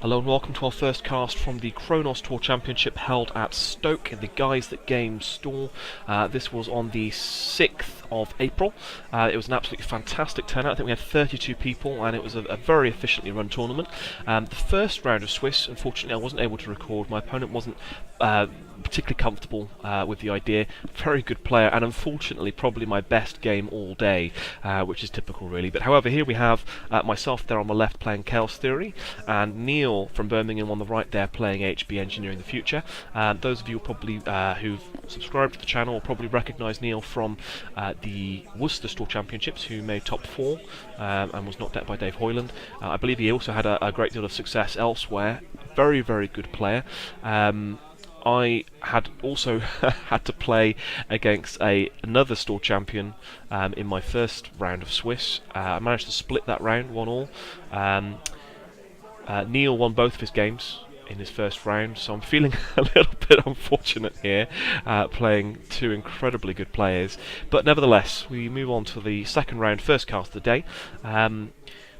Hello and welcome to our first cast from the Chronos Tour Championship held at Stoke in the Guys That Game store. This was on the 6th of April. It was an absolutely fantastic turnout. I think we had 32 people and it was a very efficiently run tournament. The first round of Swiss, unfortunately I wasn't able to record. My opponent wasn't particularly comfortable with the idea. Very good player and unfortunately probably my best game all day, which is typical really. But however, here we have myself there on the left playing Chaos Theory and Neil from Birmingham on the right there playing HB Engineering the Future. Those of you probably who've subscribed to the channel will probably recognise Neil from the Worcester Store Championships, who made top 4 and was knocked out by Dave Hoyland. I believe he also had a great deal of success elsewhere. Very, very good player. I had also had to play against another store champion in my first round of Swiss. I managed to split that round 1-1. Neil won both of his games in his first round, so I'm feeling a little bit unfortunate here, playing two incredibly good players. But nevertheless, we move on to the second round, first cast of the day.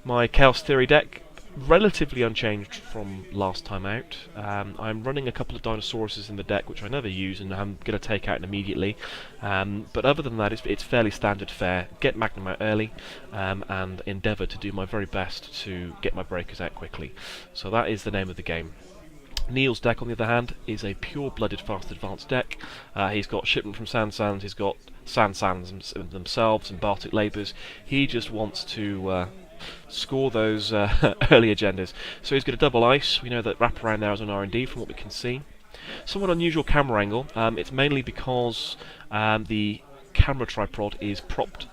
My Chaos Theory deck, relatively unchanged from last time out. I'm running a couple of Dinosauruses in the deck which I never use and I'm going to take out immediately, but other than that it's fairly standard fare. Get Magnum out early and endeavour to do my very best to get my breakers out quickly. So that is the name of the game. Neil's deck, on the other hand, is a pure-blooded fast advanced deck. He's got Shipment from Sands, he's got Sands themselves and Bartic Labours. He just wants to score those early agendas. So he's got a double ice. We know that Apr14 now is on R&D from what we can see. Somewhat unusual camera angle. It's mainly because the camera tripod is propped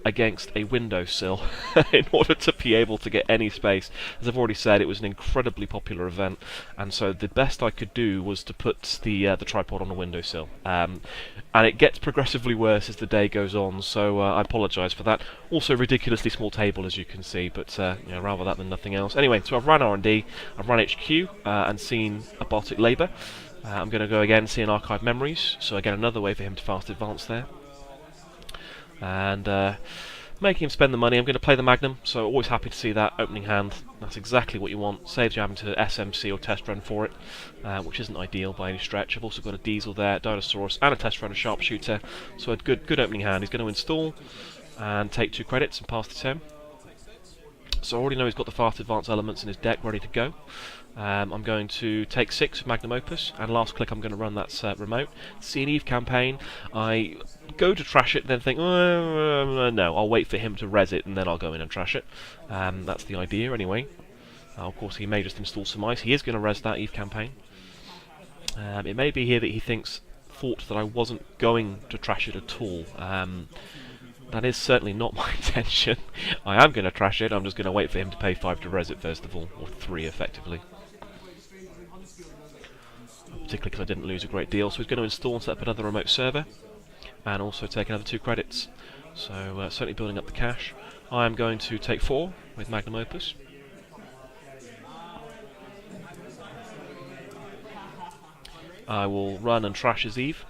against a windowsill in order to be able to get any space. As I've already said, it was an incredibly popular event, and so the best I could do was to put the tripod on a windowsill. And it gets progressively worse as the day goes on, so I apologise for that. Also, ridiculously small table, as you can see, but you know, rather that than nothing else. Anyway, so I've run R&D, I've run HQ, and seen a Bartic Labour. I'm going to go again, see an Archive Memories, so again another way for him to fast advance there. And making him spend the money. I'm going to play the Magnum, so always happy to see that opening hand. That's exactly what you want. Saves you having to SMC or test run for it, which isn't ideal by any stretch. I've also got a Diesel there, Dinosaurus, and a test run, a Sharpshooter. So a good opening hand. He's going to install and take 2 credits and pass the turn. So I already know he's got the fast advance elements in his deck ready to go. I'm going to take 6 Magnum Opus, and last click I'm going to run that remote. See an Eve campaign. I go to trash it, then think, no, I'll wait for him to res it, and then I'll go in and trash it. That's the idea, anyway. Of course, he may just install some ice. He is going to res that Eve campaign. It may be here that he thought that I wasn't going to trash it at all. That is certainly not my intention. I am going to trash it. I'm just going to wait for him to pay 5 to res it first of all, or 3 effectively. Particularly because I didn't lose a great deal. So he's going to install and set up another remote server, and also take another 2 credits. So certainly building up the cash. I am going to take 4 with Magnum Opus. I will run and trash his Eve.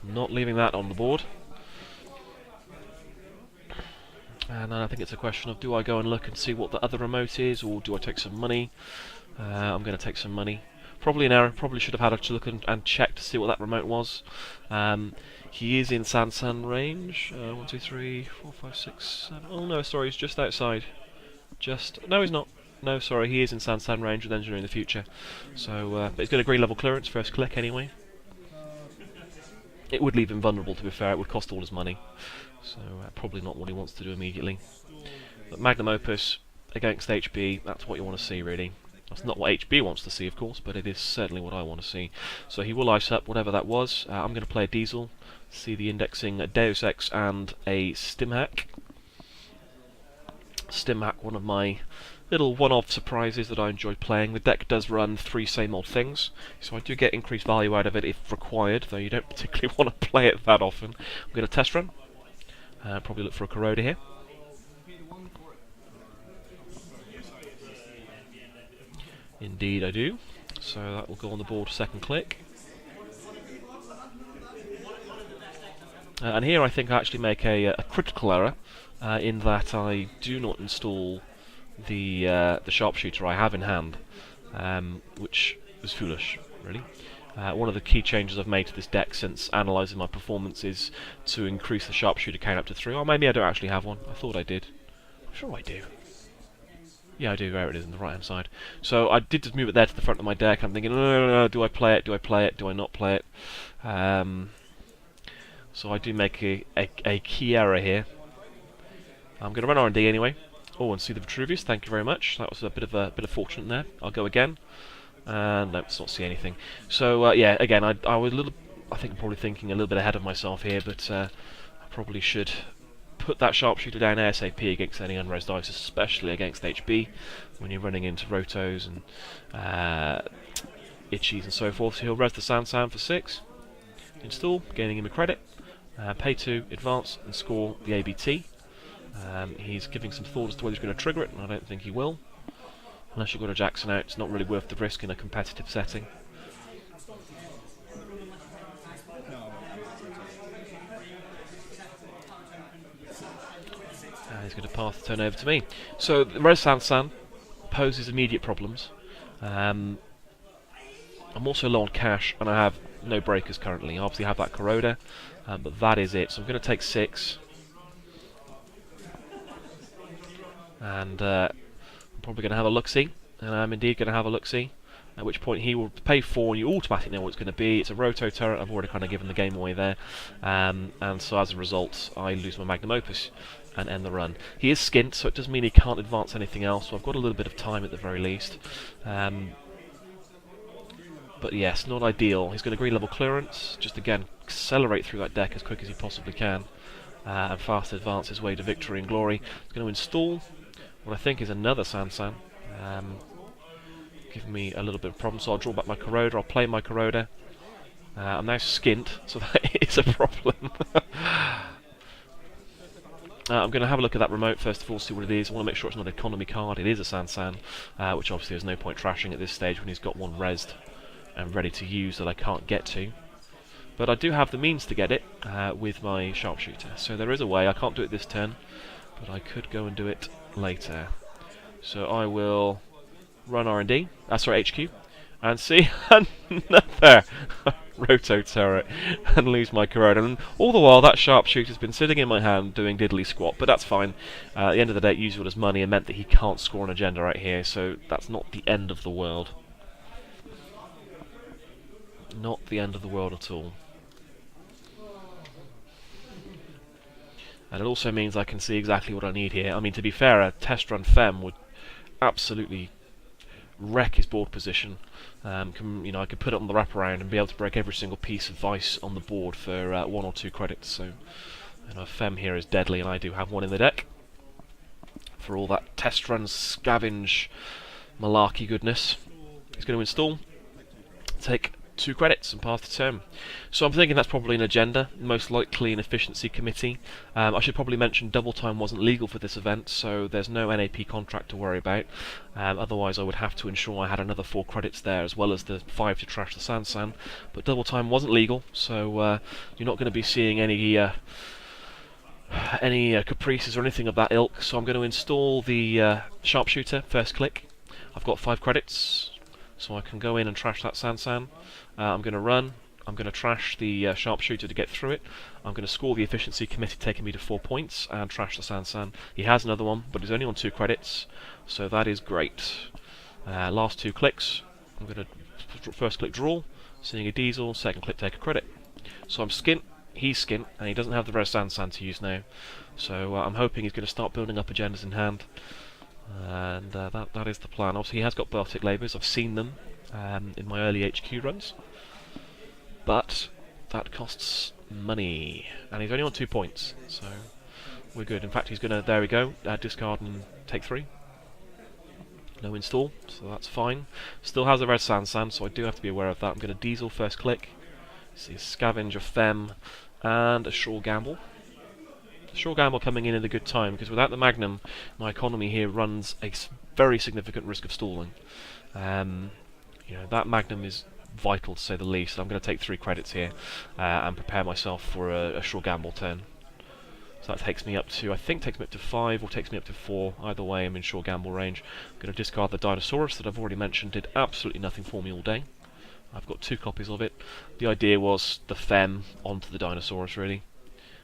Not leaving that on the board. And then I think it's a question of, do I go and look and see what the other remote is, or do I take some money? I'm going to take some money. Probably an error. Probably should have had to look and check to see what that remote was. He is in San range. 1, 2, 3, 4, 5, 6, 7. Oh no, sorry, he's just outside. No, he's not. No, sorry, he is in San range with Engineering the Future. So, but he's got a green level clearance first click anyway. It would leave him vulnerable, to be fair. It would cost all his money. So probably not what he wants to do immediately. But Magnum Opus against HB, that's what you want to see, really. That's not what HB wants to see, of course, but it is certainly what I want to see. So he will ice up whatever that was. I'm going to play a Diesel, see the indexing, a Deus Ex and a Stimhack. Stimhack, one of my little one-off surprises that I enjoy playing. The deck does run 3 same old things, so I do get increased value out of it if required, though you don't particularly want to play it that often. I'm going to test run. Probably look for a Corroder here. Indeed I do. So that will go on the board second click. And here I think I actually make a critical error in that I do not install the sharpshooter I have in hand, which was foolish, really. One of the key changes I've made to this deck since analysing my performance is to increase the sharpshooter count up to 3. Or maybe I don't actually have one. I thought I did. I'm sure I do. Yeah, I do. There it is on the right-hand side. So I did just move it there to the front of my deck. I'm thinking, no, do I play it? Do I play it? Do I not play it? So I do make a key error here. I'm going to run R&D anyway. Oh, and see the Vitruvius. Thank you very much. That was a bit of fortune there. I'll go again. And no, let's not see anything. So yeah, again, I was I think I'm probably thinking a little bit ahead of myself here, but I probably should put that sharpshooter down ASAP against any unres dice, especially against HB, when you're running into rotos and itchies and so forth. So he'll res the Sansan for 6, install, gaining him a credit, pay 2, advance, and score the ABT. He's giving some thought as to whether he's going to trigger it, and I don't think he will. Unless you've got a Jackson out, it's not really worth the risk in a competitive setting. He's going to pass the turn over to me. So the Res Sansan poses immediate problems. I'm also low on cash, and I have no breakers currently. I obviously have that Corroder, but that is it. So I'm going to take 6. And I'm probably going to have a look-see, and I'm indeed going to have a look-see, at which point he will pay 4 and you automatically know what it's going to be. It's a roto turret. I've already kind of given the game away there, and so as a result I lose my Magnum Opus and end the run. He is skint, so it does mean he can't advance anything else, so I've got a little bit of time at the very least. But yes, not ideal. He's going to green level clearance, just again accelerate through that deck as quick as he possibly can, and fast advance his way to victory and glory. He's going to install what I think is another Sansan, giving me a little bit of problem, so I'll draw back my Corroder, I'll play my Corroder. I'm now skint, so that is a problem. I'm going to have a look at that remote first of all, see what it is. I want to make sure it's not an economy card. It is a Sansan, which obviously there's no point trashing at this stage when he's got one rezzed and ready to use that I can't get to. But I do have the means to get it with my sharpshooter, so there is a way. I can't do it this turn, but I could go and do it later. So I will run R&D, sorry, HQ, and see another roto turret and lose my Corroder. And all the while that sharpshooter's been sitting in my hand doing diddly squat, but that's fine. At the end of the day it used it as money and meant that he can't score an agenda right here, so that's not the end of the world. Not the end of the world at all. And it also means I can see exactly what I need here. I mean, to be fair, a test run Fem would absolutely wreck his board position. You know, I could put it on the wraparound and be able to break every single piece of Vice on the board for 1 or 2 credits. So, you know, Fem here is deadly, and I do have one in the deck for all that test run scavenge malarkey goodness. He's going to install, take 2 credits and pass the turn. So I'm thinking that's probably an agenda, most likely an efficiency committee. I should probably mention double time wasn't legal for this event, so there's no NAP contract to worry about. Otherwise I would have to ensure I had another 4 credits there, as well as the 5 to trash the Sansan. But double time wasn't legal, so you're not going to be seeing any caprices or anything of that ilk. So I'm going to install the sharpshooter, first click. I've got 5 credits, so I can go in and trash that Sansan. I'm going to run, I'm going to trash the sharpshooter to get through it. I'm going to score the efficiency committee, taking me to 4 points, and trash the Sansan. He has another one, but he's only on 2 credits, so that is great. Last 2 clicks, I'm going to first click draw, seeing a diesel, second click take a credit. So I'm skint, he's skint, and he doesn't have the Res Sansan to use now. So I'm hoping he's going to start building up agendas in hand. And that is the plan. Obviously he has got Baltic Labours, I've seen them in my early HQ runs, but that costs money, and he's only on 2 points, so we're good. In fact, he's going to, there we go, discard and take 3. No install, so that's fine. Still has a red Sansan, so I do have to be aware of that. I'm going to diesel first click, see a scavenge, a Fem, and a Sure Gamble. Sure Gamble coming in at a good time, because without the Magnum, my economy here runs a very significant risk of stalling. You know, that Magnum is vital to say the least. I'm going to take 3 credits here and prepare myself for a Sure Gamble turn. So that takes me up to, I think takes me up to 5 or takes me up to 4. Either way, I'm in sure gamble range. I'm going to discard the Dinosaurus that I've already mentioned did absolutely nothing for me all day. I've got 2 copies of it. The idea was the Fem onto the Dinosaurus, really.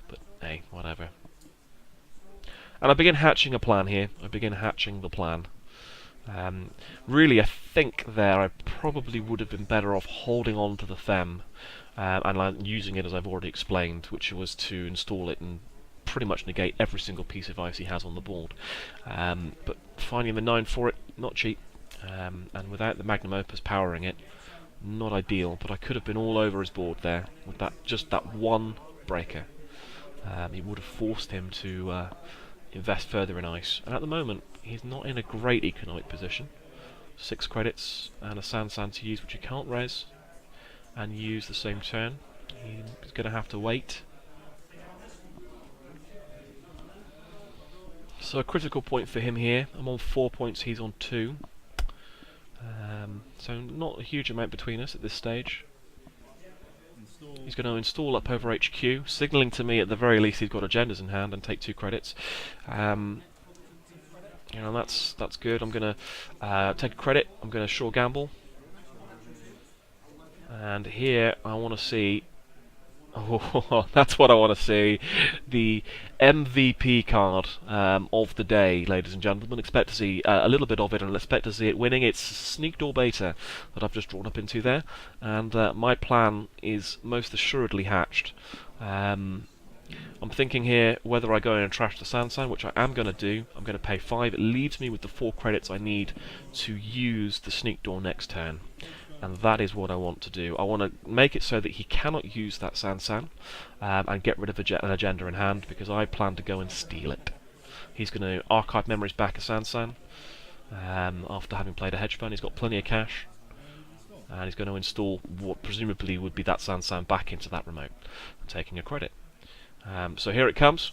But hey, whatever. And I begin hatching a plan here. I begin hatching the plan. Really, I think there I probably would have been better off holding on to the Fem and using it as I've already explained, which was to install it and pretty much negate every single piece of ice he has on the board. But finding the 9 for it, not cheap, and without the Magnum Opus powering it, not ideal. But I could have been all over his board there with just that one breaker. It would have forced him to invest further in ice, and at the moment he's not in a great economic position. 6 credits and a Sansan to use, which he can't res and use the same turn. He's going to have to wait. So a critical point for him here. I'm on 4 points, he's on 2. So not a huge amount between us at this stage. He's going to install up over HQ, signalling to me at the very least he's got agendas in hand and take 2 credits. You know, that's good. I'm going to take a credit. I'm going to sure gamble. And here I want to see... Oh, that's what I want to see. The MVP card of the day, ladies and gentlemen. Expect to see a little bit of it, and expect to see it winning. It's Sneak Door Beta that I've just drawn up into there, and my plan is most assuredly hatched. I'm thinking here whether I go in and trash the Sansan, which I am going to do. I'm going to pay 5. It leaves me with the 4 credits I need to use the Sneak Door next turn. And that is what I want to do. I want to make it so that he cannot use that Sansan and get rid of an agenda in hand, because I plan to go and steal it. He's going to archive memories back a Sansan after having played a hedge fund. He's got plenty of cash, and he's going to install what presumably would be that Sansan back into that remote, taking a credit. So here it comes.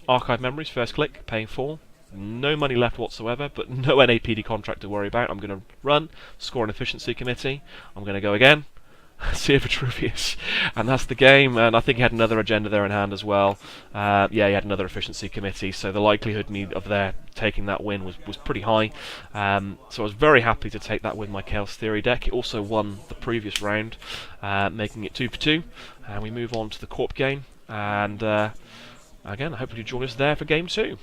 Archive memories, first click, paying 4. No money left whatsoever, but no NAPD contract to worry about. I'm going to run, score an efficiency committee. I'm going to go again, see if Vitruvius, and that's the game. And I think he had another agenda there in hand as well. Yeah, he had another efficiency committee, so the likelihood of their taking that win was pretty high. So I was very happy to take that with my Chaos Theory deck. It also won the previous round, making it 2 for 2. And we move on to the Corp game, and again, I hope you join us there for game 2.